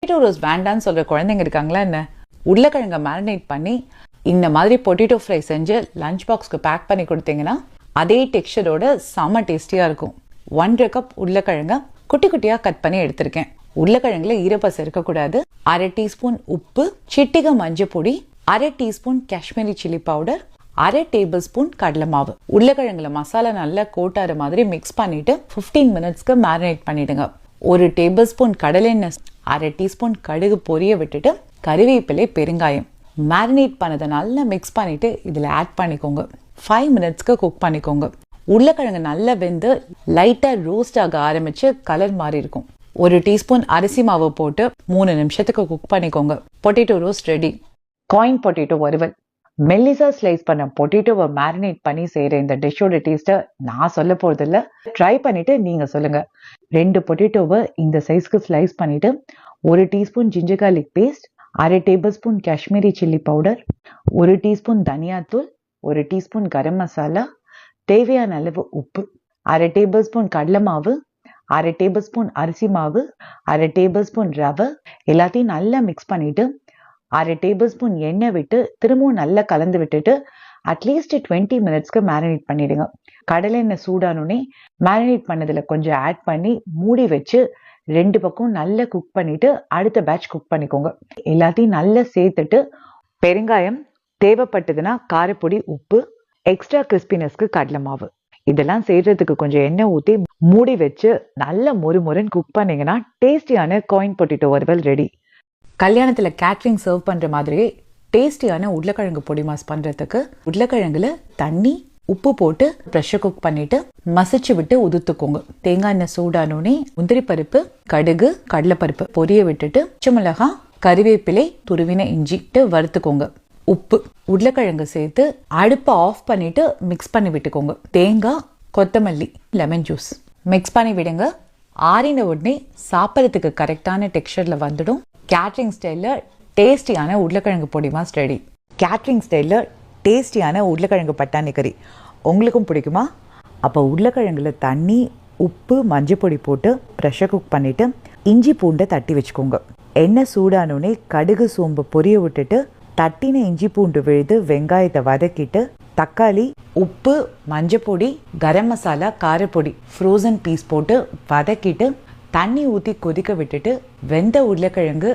Potato rose வேண்டான்னு சொல்ற குழந்தைங்க இருக்காங்களா என்ன? உருளைக்கிழங்க மேரினேட் பண்ணி இந்த மாதிரி பொட்டேட்டோ ஃப்ரை செஞ்சு லஞ்ச் பாக்ஸ்க்கு பேக் பண்ணி கொடுத்தீங்கன்னா அதே டெக்ஸ்சரோட செம்ம டேஸ்டியா இருக்கும். 1.5 கப் உருளைக்கிழங்க குட்டி குட்டியா கட் பண்ணி எடுத்திருக்கேன். உருளைக்கிழங்குல ஈரப்பசை இருக்கக்கூடாது. 1/2 டீஸ்பூன் உப்பு, சிட்டிகை மஞ்சள் பொடி, 1/2 teaspoon Kashmiri chilli powder, 1/2 table spoon கடலை மாவு. உருளைக்கிழங்குல மசாலா நல்லா கோட்டார மாதிரி மிக்ஸ் பண்ணிட்டு 15 மினிட்ஸ்க்கு மேரினேட் பண்ணிடுங்க. 1 டேபிள் ஸ்பூன் கடலெண்ணெய், 1/2 டீஸ்பூன் கடுகு பொரிய விட்டுட்டு கறிவேப்பிலை, பெருங்காயம் மேரினேட் பண்ணதை நல்லா மிக்ஸ் பண்ணிட்டு இதுல ஆட் பண்ணிக்கோங்க. 5 மினிட்ஸ்க்கு குக் பண்ணிக்கோங்க. உருளைக்கிழங்கு நல்லா வெந்து லைட்டா ரோஸ்ட் ஆக ஆரம்பிச்சு கலர் மாறி இருக்கும். 1 டீஸ்பூன் அரிசி மாவு போட்டு 3 நிமிஷத்துக்கு குக் பண்ணிக்கோங்க. Potato roast ready. Coin potato வறுவல். மெல்லிசா ஸ்லைஸ் பண்ண பொட்டேட்டோவை மேரினேட் பண்ணி செய்யற இந்த டிஷ்ஷோட டேஸ்ட்டை நான் சொல்ல போறது இல்ல, ட்ரை பண்ணிட்டு நீங்க சொல்லுங்க. 2 பொட்டேட்டோவை இந்த சைஸ்க்கு ஸ்லைஸ் பண்ணிட்டு 1 teaspoon ginger garlic paste, 1/2 tablespoon Kashmiri chilli powder, 1 teaspoon தனியாத்தூள், 1 டீஸ்பூன் கரம் மசாலா, தேவையான அளவு உப்பு, 1/2 டேபிள் ஸ்பூன் கடலை மாவு, 1/2 டேபிள் ஸ்பூன் அரிசி மாவு, 1/2 டேபிள் ஸ்பூன் ரவை எல்லாத்தையும் நல்லா மிக்ஸ் பண்ணிட்டு 1/2 டேபிள் ஸ்பூன் எண்ணெய் விட்டு திரும்பவும் நல்லா கலந்து விட்டுட்டு அட்லீஸ்ட் 20 மினிட்ஸ்க்கு மேரினேட் பண்ணிடுங்க. கடலை எண்ணெய் சூடானோடனே மேரினேட் பண்ணதுல கொஞ்சம் ஆட் பண்ணி மூடி வச்சு 2 பக்கம் நல்லா குக் பண்ணிட்டு அடுத்த பேட்ச் குக் பண்ணிக்கோங்க. எல்லாத்தையும் நல்லா சேர்த்துட்டு பெருங்காயம், தேவைப்பட்டதுன்னா காரப்பொடி, உப்பு, எக்ஸ்ட்ரா கிறிஸ்பினஸ்க்கு கடலை மாவு இதெல்லாம் செய்யறதுக்கு கொஞ்சம் எண்ணெய் ஊற்றி மூடி வச்சு நல்லா மொறுமொறுன்னு குக் பண்ணீங்கன்னா டேஸ்டியான காயின் பொட்டேட்டோ வறுவல் ரெடி. கல்யாணத்துல கேட்ரிங் சர்வ் பண்ற மாதிரியே டேஸ்டியான உருளைக்கிழங்கு பொடி மாஸ் பண்றதுக்கு உருளைக்கிழங்குல தண்ணி, உப்பு போட்டு ப்ரெஷர் குக் பண்ணிட்டு மசிச்சு விட்டு உதுத்துக்கோங்க. தேங்காய் எண்ணெய் சூடானோடனே முந்திரி பருப்பு, கடுகு, கடலைப்பருப்பு பொரிய விட்டுட்டு பச்சை மிளகாய், கறிவேப்பிலை, துருவின இஞ்சி வறுத்துக்கோங்க. உப்பு, உருளைக்கிழங்கு சேர்த்து அடுப்பை ஆஃப் பண்ணிட்டு மிக்ஸ் பண்ணி விட்டுக்கோங்க. தேங்காய், கொத்தமல்லி, லெமன் ஜூஸ் மிக்ஸ் பண்ணி விடுங்க. ஆறின உடனே சாப்பிட்றதுக்கு கரெக்டான டெக்ஸ்சர்ல வந்துடும். கேட்ரிங் ஸ்டைல்ல டேஸ்டியான உருளைக்கிழங்கு பொடி மாஸ் ரெடி. கேட்ரிங் ஸ்டைல்ல டேஸ்டியான உருளைக்கிழங்கு பட்டாணி கறி உங்களுக்கும் பிடிக்குமா? அப்போ உருளைக்கிழங்குல தண்ணி, உப்பு, மஞ்சள் பொடி போட்டு ப்ரெஷர் குக் பண்ணிட்டு இஞ்சி பூண்டை தட்டி வச்சுக்கோங்க. எண்ணெய் சூடானோடனே கடுகு, சோம்பு பொரிய விட்டுட்டு தட்டின இஞ்சி பூண்டு விழுது வெங்காயத்தை வதக்கிட்டு தக்காளி, உப்பு, மஞ்சள் பொடி, கரம் மசாலா, காரப்பொடி, ஃப்ரோசன் பீஸ் போட்டு வதக்கிட்டு தண்ணி ஊற்றி கொதிக்க விட்டுட்டு வெந்த உருளைக்கிழங்கு,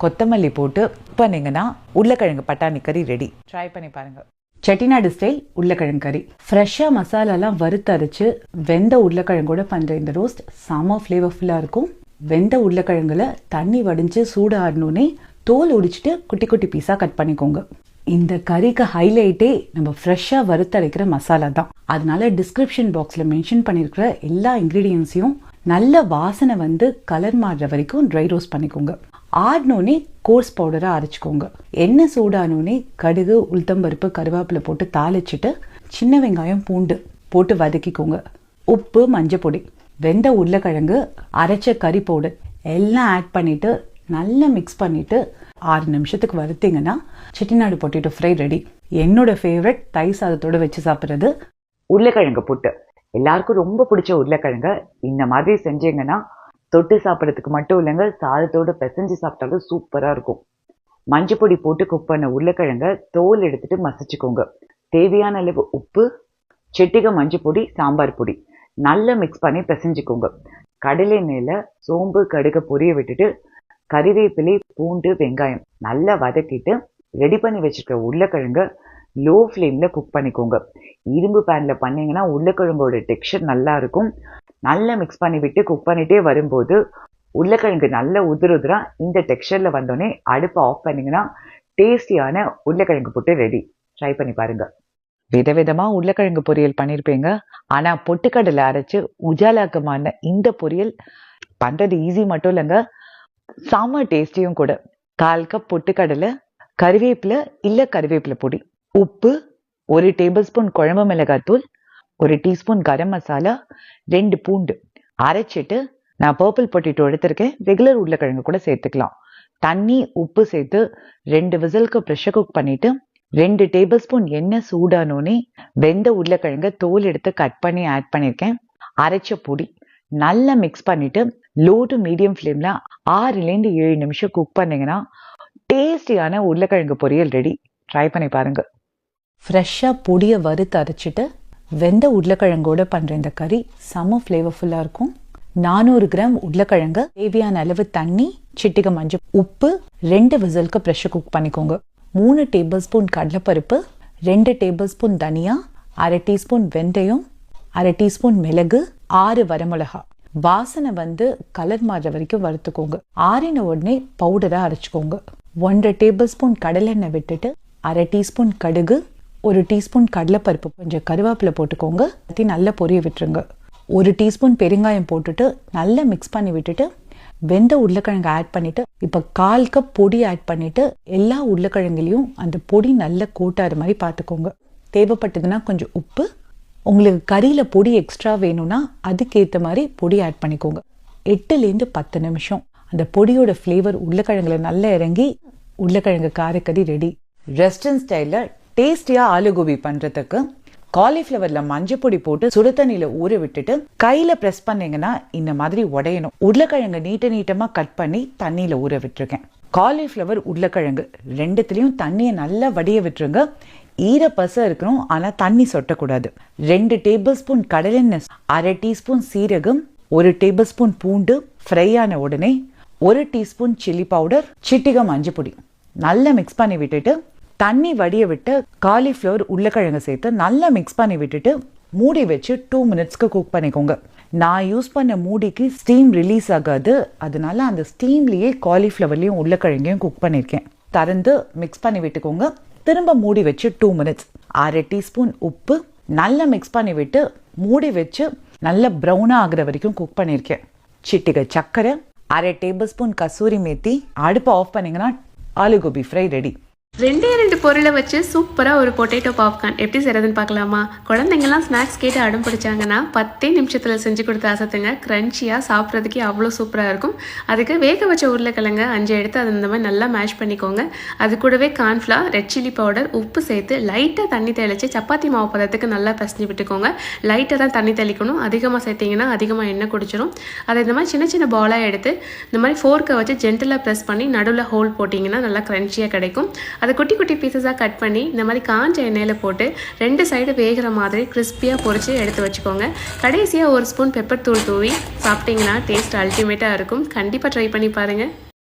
கொத்தமல்லி போட்டு பண்ணீங்கன்னா உருளைக்கிழங்கு பட்டாணி கறி ரெடி. ட்ரை பண்ணி பாருங்க. செட்டிநாடு ஸ்டைல் உருளைக்கிழங்கு கறி. ஃப்ரெஷ்ஷாக மசாலாலாம் வறுத்தரைச்சு வெந்த உருளைக்கிழங்கோட பண்ணுற இந்த ரோஸ்ட் செம ஃப்ளேவர்ஃபுல்லாக இருக்கும். வெந்த உருளைக்கிழங்குல தண்ணி வடிஞ்சு சூடு ஆடணுன்னே தோல் உடிச்சிட்டு குட்டி குட்டி பீஸாக கட் பண்ணிக்கோங்க. இந்த கறிக்கு ஹைலைட்டே நம்ம ஃப்ரெஷ்ஷாக வறுத்தரைக்கிற மசாலா தான். அதனால டிஸ்கிரிப்ஷன் பாக்ஸில் மென்ஷன் பண்ணியிருக்கிற எல்லா இன்க்ரீடியன்ஸையும் நல்ல வாசனை வந்து கலர் மாறுற வரைக்கும் ட்ரை ரோஸ்ட் பண்ணிக்கோங்க. ஆடினோடனே கோர்ஸ் பவுடராக அரைச்சிக்கோங்க. எண்ணெய் சூடானோடனே கடுகு, உளுத்தம்பருப்பு, கருவேப்பிலை போட்டு தாளிச்சிட்டு சின்ன வெங்காயம், பூண்டு போட்டு வதக்கிக்கோங்க. உப்பு, மஞ்சள் பொடி, வெந்த உருளைக்கிழங்கு, அரைச்ச கறி பவுடர் எல்லாம் ஆட் பண்ணிட்டு நல்லா மிக்ஸ் பண்ணிட்டு 6 நிமிஷத்துக்கு வறுத்தீங்கன்னா செட்டிநாடு பொட்டேட்டோ ஃப்ரை ரெடி. என்னோட ஃபேவரட் தயிர் சாதத்தோடு வச்சு சாப்பிட்றது உருளைக்கிழங்கு புட்டு. எல்லாருக்கும் ரொம்ப பிடிச்ச உருளைக்கிழங்க இந்த மாதிரி செஞ்சீங்கன்னா தொட்டு சாப்பிட்றதுக்கு மட்டும் இல்லைங்க, சாதத்தோடு பிசைஞ்சு சாப்பிட்டாலும் சூப்பராக இருக்கும். மஞ்சள் பொடி போட்டு குக் பண்ண உருளைக்கிழங்க தோல் எடுத்துட்டு மசிச்சுக்கோங்க. தேவையான அளவு உப்பு, சிட்டிகை மஞ்சள் பொடி, சாம்பார் பொடி நல்லா மிக்ஸ் பண்ணி பிசைஞ்சுக்கோங்க. கடலை எண்ணெயில சோம்பு, கடுகு பொரிய விட்டுட்டு கறிவேப்பிலை, பூண்டு, வெங்காயம் நல்லா வதக்கிட்டு ரெடி பண்ணி வச்சிருக்க உருளைக்கிழங்க லோ ஃப்ளேம்ல குக் பண்ணிக்கோங்க. இரும்பு பேன்ல பண்ணீங்கன்னா உருளைக்கிழங்கோட டெக்ஸ்சர் நல்லா இருக்கும். நல்லா மிக்ஸ் பண்ணி விட்டு குக் பண்ணிட்டே வரும்போது உருளைக்கிழங்கு நல்லா உதிரா இந்த டெக்ஸ்சர்ல வந்தோடனே அடுப்பை ஆஃப் பண்ணீங்கன்னா டேஸ்டியான உருளைக்கிழங்கு புட்டு ரெடி. ட்ரை பண்ணி பாருங்க. விதவிதமா உருளைக்கிழங்கு பொரியல் பண்ணிருப்பீங்க. ஆனா பொட்டுக்கடலை அரைச்சு உஜாலாக்கமான இந்த பொரியல் பண்றது ஈஸி மட்டும் இல்லைங்க, செம டேஸ்டியும் கூட. 1/4 கப் பொட்டுக்கடலை, கறிவேப்பிலை இல்ல கறிவேப்பிலை பொடி, உப்பு, 1 டேபிள் ஸ்பூன் குழம்பு மிளகாத்தூள், 1 டீஸ்பூன் கரம் மசாலா, 2 பூண்டு அரைச்சிட்டு நான் பர்பிள் பொட்டேட்டோ எடுத்திருக்கேன். ரெகுலர் உருளைக்கிழங்கு கூட சேர்த்துக்கலாம். தண்ணி, உப்பு சேர்த்து 2 விசிலுக்கு ப்ரெஷர் குக் பண்ணிட்டு 2 டேபிள் ஸ்பூன் எண்ணெய் சூடானோடனே வெந்த உருளைக்கிழங்க தோல் எடுத்து கட் பண்ணி ஆட் பண்ணியிருக்கேன். அரைச்ச பொடி நல்லா மிக்ஸ் பண்ணிட்டு லோ டு மீடியம் ஃப்ளேம்ல 6லேருந்து 7 நிமிஷம் குக் பண்ணீங்கன்னா டேஸ்டியான உருளைக்கிழங்கு பொரியல் ரெடி. ட்ரை பண்ணி பாருங்க. ஃப்ரெஷ்ஷாக பொடியை வறுத்து அரைச்சிட்டு வெந்த உருளைக்கிழங்கோட பண்ணுற இந்த கறி செம்ம ஃப்ளேவர்ஃபுல்லாக இருக்கும். 400 கிராம் உருளைக்கிழங்கு, தேவையான அளவு தண்ணி, சிட்டிகை மஞ்சள், உப்பு, 2 விசிலுக்கு ப்ரெஷர் குக் பண்ணிக்கோங்க. 3 டேபிள் ஸ்பூன் கடலைப்பருப்பு, 2 டேபிள் ஸ்பூன் தனியா, 1/2 டீஸ்பூன் வெந்தயம், 1/2 டீஸ்பூன் மிளகு, 6 வரமிளகா. வாசனை கலர் மாறுற வரைக்கும் வறுத்துக்கோங்க. ஆறின உடனே பவுடராக அரைச்சிக்கோங்க. 1/2 டேபிள் ஸ்பூன் கடலெண்ணெய் விட்டுட்டு 1/2 டீஸ்பூன் கடுகு, 1 டீஸ்பூன் கடலைப்பருப்பு, கொஞ்சம் கருவேப்பிலை போட்டுக்கோங்க. நல்லா பொரிய விட்டுருங்க. 1 டீஸ்பூன் பெருங்காயம் போட்டுட்டு நல்லா மிக்ஸ் பண்ணி விட்டுட்டு வெந்த உருளைக்கிழங்கு ஆட் பண்ணிட்டு இப்போ 1/4 கப் பொடி ஆட் பண்ணிட்டு எல்லா உருளைக்கிழங்குலையும் அந்த பொடி நல்லா கோட்டாறு மாதிரி பார்த்துக்கோங்க. தேவைப்பட்டதுன்னா கொஞ்சம் உப்பு, உங்களுக்கு கறியில் பொடி எக்ஸ்ட்ரா வேணும்னா அதுக்கேற்ற மாதிரி பொடி ஆட் பண்ணிக்கோங்க. 8லேருந்து 10 நிமிஷம் அந்த பொடியோட ஃப்ளேவர் உருளைக்கிழங்குல நல்லா இறங்கி உருளைக்கிழங்கு காரக்கறி ரெடி. ரெஸ்டரண்ட் ஸ்டைலில் டேஸ்டியாக ஆலு கோபி பண்ணுறதுக்கு காலிஃப்ளவர்ல மஞ்சள் பொடி போட்டு சுடு தண்ணியில ஊற விட்டுட்டு கையில பிரஸ் பண்ணீங்கன்னா இந்த மாதிரி உடையணும். உருளைக்கிழங்கு நீட்டமா கட் பண்ணி தண்ணியில ஊற விட்டுருக்கேன். காலிஃப்ளவர், உருளைக்கிழங்கு ரெண்டுத்துலயும் தண்ணியை நல்லா வடிய விட்டுருங்க. ஈரப்பசை இருக்கணும், ஆனா தண்ணி சொட்டக்கூடாது. 2 டேபிள் ஸ்பூன் கடலெண்ணெய், 1/2 டீஸ்பூன் சீரகம், 1 டேபிள் ஸ்பூன் பூண்டு ஃப்ரை ஆன உடனே 1 டீஸ்பூன் சில்லி பவுடர், சிட்டிகை மஞ்சள் பொடி நல்லா மிக்ஸ் பண்ணி விட்டுட்டு தண்ணி வடிய விட்டு காலிஃப்ளவர், உருளைக்கிழங்கு சேர்த்து நல்லா மிக்ஸ் பண்ணி விட்டுட்டு மூடி வச்சு 2 மினிட்ஸ்க்கு குக் பண்ணிக்கோங்க. நான் யூஸ் பண்ண மூடிக்கு ஸ்டீம் ரிலீஸ் ஆகாது, அதனால அந்த ஸ்டீம்லேயே காலிஃப்ளவர்லையும் உருளைக்கிழங்கையும் குக் பண்ணியிருக்கேன். திறந்து மிக்ஸ் பண்ணி விட்டுக்கோங்க. திரும்ப மூடி வச்சு 2 மினிட்ஸ். 1/2 டீஸ்பூன் உப்பு நல்லா மிக்ஸ் பண்ணி விட்டு மூடி வச்சு நல்லா ப்ரௌனாக ஆகிற வரைக்கும் குக் பண்ணியிருக்கேன். சிட்டிகை சர்க்கரை, 1/2 டேபிள் ஸ்பூன் கசூரி மேத்தி. அடுப்பை ஆஃப் பண்ணிங்கன்னா ஆலு கோபி ஃப்ரை ரெடி. 2 பொருளை வச்சு சூப்பராக ஒரு பொட்டேட்டோ பாப்கார்ன் எப்படி செய்கிறதுன்னு பார்க்கலாமா? குழந்தைங்கள்லாம் ஸ்நாக்ஸ் கேட்டு அடம் பிடிச்சாங்கன்னா 10 நிமிஷத்தில் செஞ்சு கொடுத்து ஆசத்துங்க. க்ரன்ச்சியாக சாப்பிட்றதுக்கே அவ்வளோ சூப்பராக இருக்கும். அதுக்கு வேக வச்ச உருளைக்கிழங்கு 5 எடுத்து அது இந்த மாதிரி நல்லா மேஷ் பண்ணிக்கோங்க. அது கூடவே கார்ன்ஃப்ளவர், ரெட் சில்லி பவுடர், உப்பு சேர்த்து லைட்டாக தண்ணி தெளித்து சப்பாத்தி மாவு பதத்துக்கு நல்லா பிசைஞ்சு விட்டுக்கோங்க. லைட்டாக தான் தண்ணி தெளிக்கணும், அதிகமாக சேர்த்திங்கன்னா அதிகமாக எண்ணெய் குடிச்சிடும். அதை இந்த மாதிரி சின்ன சின்ன பாலாக எடுத்து இந்த மாதிரி ஃபோர்க்கை வச்சு ஜென்டலாக ப்ரெஸ் பண்ணி நடுவில் ஹோல் போட்டிங்கன்னா நல்லா க்ரன்ச்சியாக கிடைக்கும். அதை குட்டி குட்டி பீசஸாக கட் பண்ணி இந்த மாதிரி காஞ்ச எண்ணெயில் போட்டு 2 சைடு வேகிற மாதிரி கிறிஸ்பியாக பொரித்து எடுத்து வச்சுக்கோங்க. கடைசியாக 1 ஸ்பூன் பெப்பர் தூள் தூவி சாப்பிட்டிங்கன்னா டேஸ்ட் அல்டிமேட்டாக இருக்கும். கண்டிப்பாக ட்ரை பண்ணி பாருங்கள்.